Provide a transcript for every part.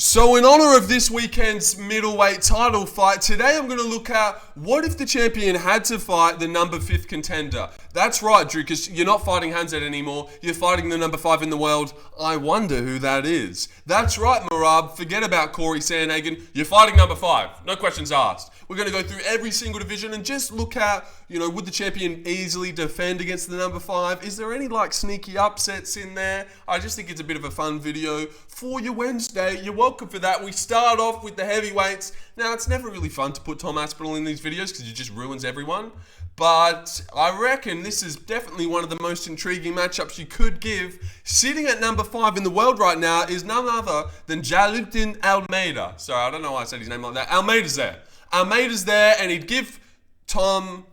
So in honor of this weekend's middleweight title fight, today I'm going to look at what if the champion had to fight the number 5 contender. That's right, Dricus, you're not fighting Hanzad anymore, you're fighting the number 5 in the world. I wonder who that is. That's right, Marab, forget about Corey Sandhagen, you're fighting number 5, no questions asked. We're going to go through every single division and just look at, would the champion easily defend against the number 5? Is there any sneaky upsets in there? I just think it's a bit of a fun video for your Wednesday. You're welcome for that. We start off with the heavyweights. Now, it's never really fun to put Tom Aspinall in these videos because it just ruins everyone. But I reckon this is definitely one of the most intriguing matchups you could give. Sitting at number 5 in the world right now is none other than Jaluddin Almeida. Sorry, I don't know why I said his name like that. Almeida's there, and he'd give Tom,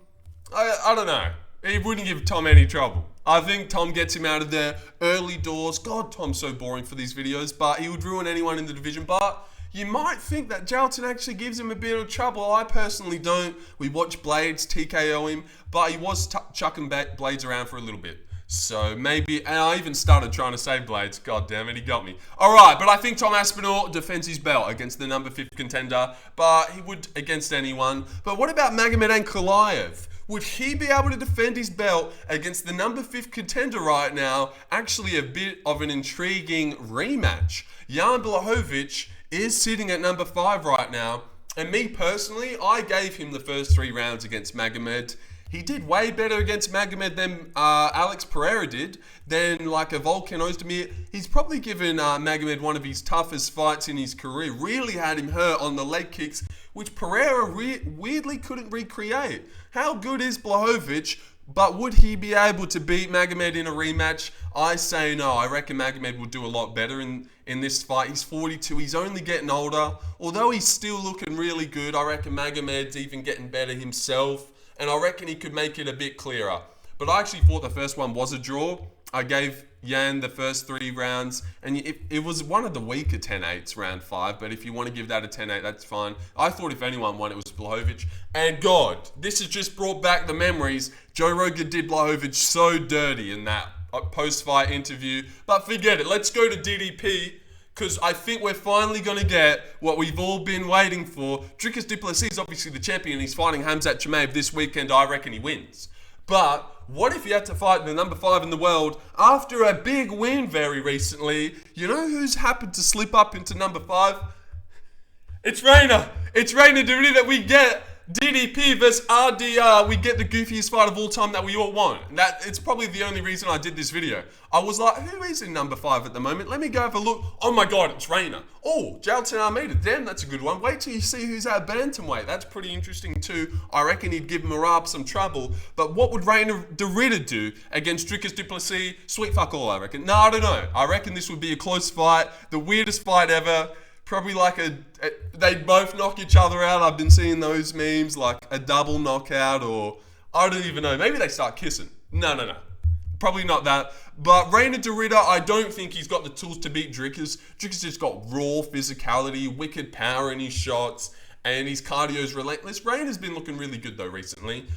I don't know, he wouldn't give Tom any trouble. I think Tom gets him out of there early doors. God, Tom's so boring for these videos, but he would ruin anyone in the division. But you might think that Jalton actually gives him a bit of trouble. I personally don't. We watch Blades TKO him, but he was chucking Blades around for a little bit. So maybe, and I even started trying to save Blades. God damn it, he got me. Alright, but I think Tom Aspinall defends his belt against the number 5 contender, but he would against anyone. But what about Magomed Ankalaev? Would he be able to defend his belt against the number 5 contender right now? Actually a bit of an intriguing rematch. Jan Blachowicz is sitting at number 5 right now, and me personally, I gave him the first 3 rounds against Magomed. He did way better against Magomed than Alex Pereira did, than a Volkan Ozdemir. He's probably given Magomed one of his toughest fights in his career. Really had him hurt on the leg kicks, which Pereira weirdly couldn't recreate. How good is Blachowicz? But would he be able to beat Magomed in a rematch? I say no. I reckon Magomed will do a lot better in this fight. He's 42. He's only getting older. Although he's still looking really good, I reckon Magomed's even getting better himself. And I reckon he could make it a bit clearer. But I actually thought the first one was a draw. I gave Jan the first 3 rounds, and it was one of the weaker 10-8s, round 5. But if you want to give that a 10-8, that's fine. I thought if anyone won, it was Blachowicz. And God, this has just brought back the memories. Joe Rogan did Blachowicz so dirty in that post-fight interview. But forget it. Let's go to DDP. Because I think we're finally going to get what we've all been waiting for. Dricus du Plessis is obviously the champion. He's fighting Khamzat Chimaev this weekend. I reckon he wins. But what if he had to fight the number 5 in the world after a big win very recently? You know who's happened to slip up into number 5? It's Reina. It's Reina Dorita that we get. DDP versus RDR, we get the goofiest fight of all time that we all want. It's probably the only reason I did this video. I was like, who is in number 5 at the moment? Let me go have a look. Oh my God, it's Reina. Oh, Jailton Almeida. Damn, that's a good one. Wait till you see who's at Bantamweight. That's pretty interesting too. I reckon he'd give Marab some trouble. But what would Reina Dorita do against Dricus du Plessis? Sweet fuck all, I reckon. No, I don't know. I reckon this would be a close fight. The weirdest fight ever. Probably they both knock each other out. I've been seeing those memes, like a double knockout, or I don't even know. Maybe they start kissing. No. Probably not that. But Reina Dorita, I don't think he's got the tools to beat Dricus. Dricus just got raw physicality, wicked power in his shots, and his cardio's relentless. Reina's been looking really good though recently.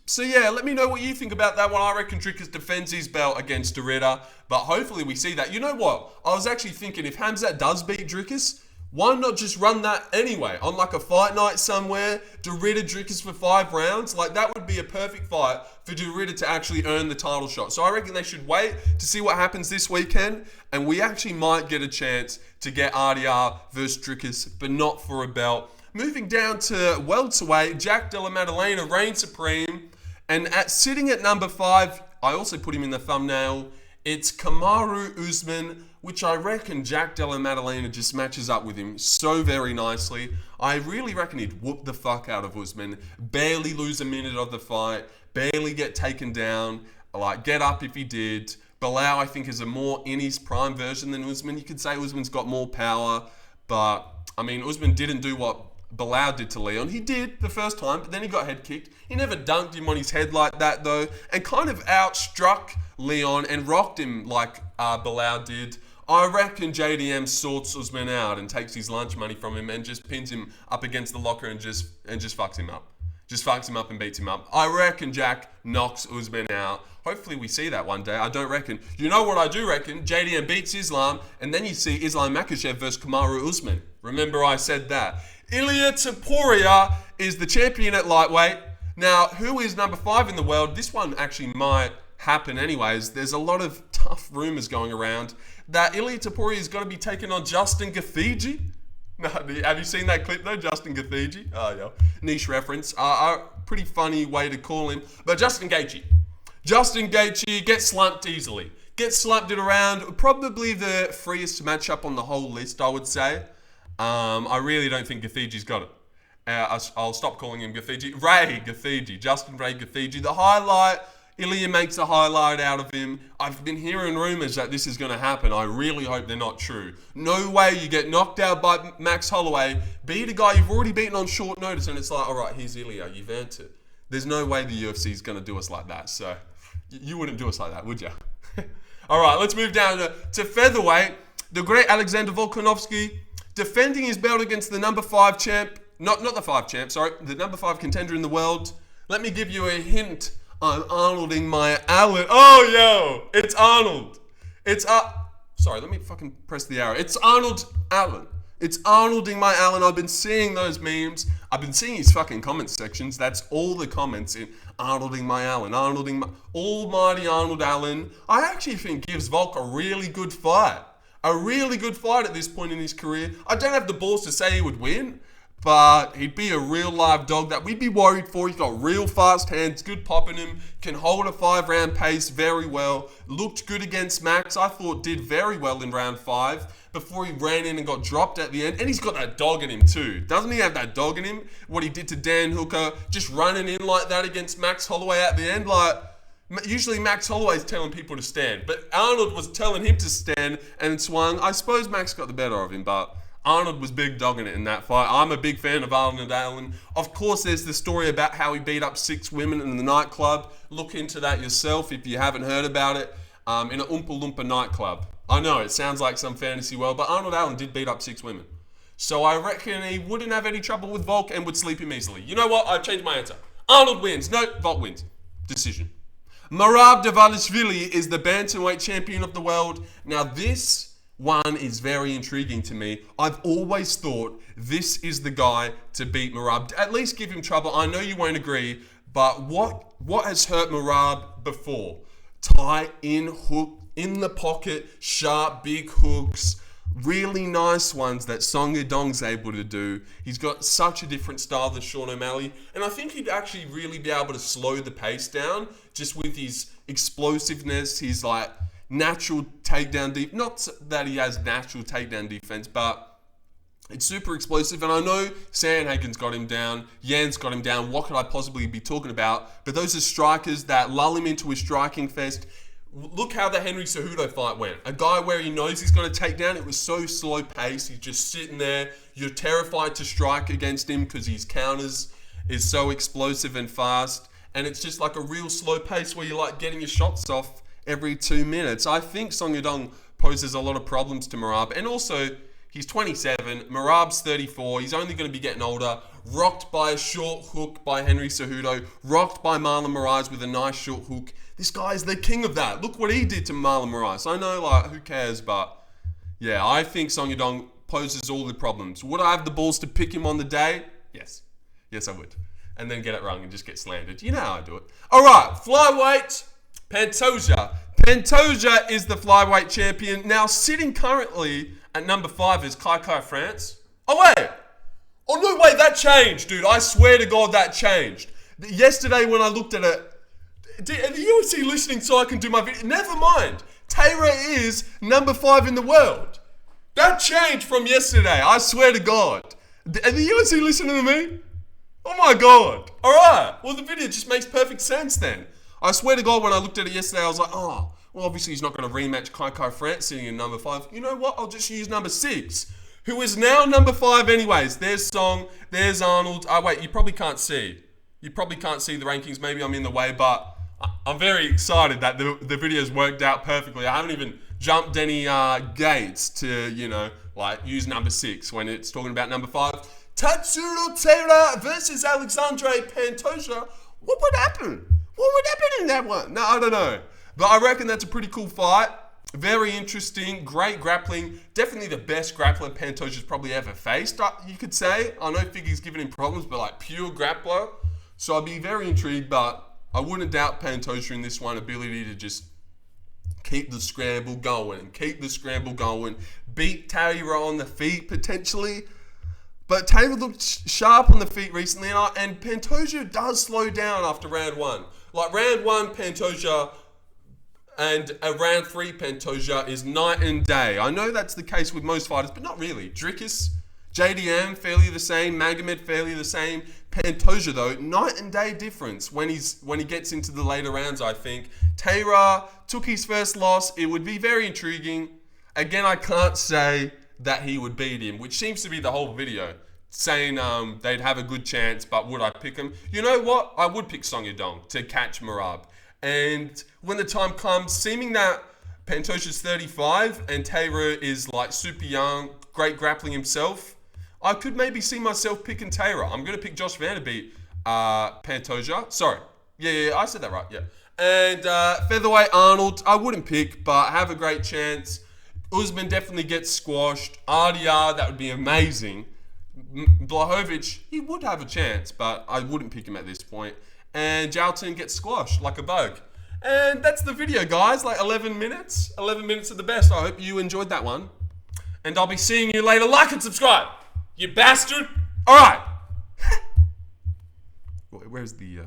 So yeah, let me know what you think about that one. I reckon Dricus defends his belt against Dorita, but hopefully we see that. You know what? I was actually thinking if Khamzat does beat Dricus, why not just run that anyway? On a fight night somewhere, Dorita Dricus for 5 rounds? That would be a perfect fight for Dorita to actually earn the title shot. So I reckon they should wait to see what happens this weekend, and we actually might get a chance to get RDR versus Dricus, but not for a belt. Moving down to welterweight, Jack Della Maddalena reigns supreme. And sitting at number 5, I also put him in the thumbnail, it's Kamaru Usman, which I reckon Jack Della Maddalena just matches up with him so very nicely. I really reckon he'd whoop the fuck out of Usman, barely lose a minute of the fight, barely get taken down, get up if he did. Belal, I think, is a more in his prime version than Usman. You could say Usman's got more power, but, Usman didn't do what Belal did to Leon. He did the first time, but then he got head kicked. He never dunked him on his head like that though, and kind of outstruck Leon and rocked him like Belal did. I reckon JDM sorts Usman out and takes his lunch money from him and just pins him up against the locker and just fucks him up. Just fucks him up and beats him up. I reckon Jack knocks Usman out. Hopefully we see that one day. I don't reckon. You know what I do reckon? JDM beats Islam, and then you see Islam Makhachev versus Kamaru Usman. Remember I said that. Ilia Topuria is the champion at lightweight. Now, who is number 5 in the world? This one actually might happen anyways. There's a lot of tough rumors going around that Ilia Topuria is going to be taking on Justin Gaethje. No, have you seen that clip though? Justin Gaethje? Oh, yeah. Niche reference. Pretty funny way to call him. But Justin Gaethje gets slumped easily. Gets slumped it around. Probably the freest matchup on the whole list, I would say. I really don't think Gaethje's got it. I'll stop calling him Gaethje. Justin Ray Gaethje. The highlight, Ilia makes a highlight out of him. I've been hearing rumors that this is going to happen. I really hope they're not true. No way you get knocked out by Max Holloway, beat a guy you've already beaten on short notice, and it's like, all right, here's Ilia, you've earned it. There's no way the UFC is going to do us like that. So you wouldn't do us like that, would you? All right, let's move down to featherweight. The great Alexander Volkanovski defending his belt against the number 5 champ. Not the 5 champ, sorry. The number 5 contender in the world. Let me give you a hint. I'm Arnolding my Allen. Oh, yo. It's Arnold. Sorry, let me fucking press the arrow. It's Arnold Allen. It's Arnolding my Allen. I've been seeing those memes. I've been seeing his fucking comment sections. That's all the comments in Arnolding my Allen. Almighty Arnold Allen. I actually think gives Volk a really good fight. A really good fight at this point in his career. I don't have the balls to say he would win, but he'd be a real live dog that we'd be worried for. He's got real fast hands, good pop in him, can hold a 5-round pace very well. Looked good against Max. I thought did very well in round 5 before he ran in and got dropped at the end. And he's got that dog in him too. Doesn't he have that dog in him? What he did to Dan Hooker, just running in like that against Max Holloway at the end. Like, usually Max Holloway's telling people to stand, but Arnold was telling him to stand and swung. I suppose Max got the better of him, but Arnold was big dogging it in that fight. I'm a big fan of Arnold Allen. Of course, there's the story about how he beat up 6 women in the nightclub. Look into that yourself if you haven't heard about it. In an Oompa Loompa nightclub. I know, it sounds like some fantasy world, but Arnold Allen did beat up 6 women. So I reckon he wouldn't have any trouble with Volk and would sleep him easily. You know what? I've changed my answer. Arnold wins. No, Volk wins. Decision. Merab Dvalishvili is the Bantamweight champion of the world. Now this one is very intriguing to me. I've always thought this is the guy to beat Merab. At least give him trouble. I know you won't agree, but what has hurt Merab before? Tight in hook, in the pocket, sharp, big hooks, really nice ones that Song Yadong's able to do. He's got such a different style than Sean O'Malley, and I think he'd actually really be able to slow the pace down just with his explosiveness, his like natural takedown not that he has natural takedown defense, but it's super explosive. And I know Sandhagen's got him down, Jan's got him down. What could I possibly be talking about? But those are strikers that lull him into a striking fest. Look how the Henry Cejudo fight went. A guy where he knows he's going to take down. It was so slow pace. He's just sitting there. You're terrified to strike against him because his counters is so explosive and fast. And it's just like a real slow pace where you're like getting your shots off every 2 minutes. I think Song Yadong poses a lot of problems to Merab. And also, he's 27. Merab's 34. He's only going to be getting older. Rocked by a short hook by Henry Cejudo. Rocked by Marlon Moraes with a nice short hook. This guy's the king of that. Look what he did to Marlon Moraes. I know, like, who cares? But, yeah, I think Song Yadong poses all the problems. Would I have the balls to pick him on the day? Yes. Yes, I would. And then get it wrong and just get slandered. You know how I do it. All right, flyweight, Pantoja. Pantoja is the flyweight champion. Now, sitting currently at number 5 is Kai France. Oh, wait. Oh, no, wait, that changed, dude. I swear to God, that changed. Yesterday when I looked at it, are the UFC listening so I can do my video? Never mind. Taylor is number 5 in the world. That changed from yesterday. I swear to God. Are the UFC listening to me? Oh my God. All right. Well, the video just makes perfect sense then. I swear to God, when I looked at it yesterday, I was like, oh, well, obviously he's not going to rematch Kai France sitting in number 5. You know what? I'll just use number 6, who is now number 5 anyways. There's Song. There's Arnold. Oh, wait, you probably can't see. You probably can't see the rankings. Maybe I'm in the way, but I'm very excited that the video's worked out perfectly. I haven't even jumped any gates to, you know, like use number 6 when it's talking about number 5. Tatsuro Taira versus Alexandre Pantoja. What would happen? What would happen in that one? No, I don't know. But I reckon that's a pretty cool fight. Very interesting, great grappling. Definitely the best grappler Pantoja's probably ever faced, you could say. I know Figgy's given him problems, but like pure grappler. So I'd be very intrigued, but I wouldn't doubt Pantoja in this one, ability to just keep the scramble going, beat Taira on the feet potentially. But Taira looked sharp on the feet recently, and Pantoja does slow down after round one. Like round one, Pantoja, and round three, Pantoja is night and day. I know that's the case with most fighters, but not really. Dricus, JDM, fairly the same. Magomed, fairly the same. Pantoja, though, night and day difference when he gets into the later rounds, I think. Taira took his first loss. It would be very intriguing. Again, I can't say that he would beat him, which seems to be the whole video, saying they'd have a good chance, but would I pick him? You know what? I would pick Song Yadong to catch Merab. And when the time comes, seeming that Pantoja's 35 and Taira is like super young, great grappling himself, I could maybe see myself picking Taira. I'm going to pick Josh Vanderbeek, Pantoja. Sorry. Yeah, I said that right, yeah. And Featherweight Arnold, I wouldn't pick, but have a great chance. Usman definitely gets squashed. RDR, that would be amazing. Blachowicz, he would have a chance, but I wouldn't pick him at this point. And Jalton gets squashed like a bug. And that's the video, guys. Like 11 minutes. 11 minutes of the best. I hope you enjoyed that one. And I'll be seeing you later. Like and subscribe, you bastard. All right. Where's the...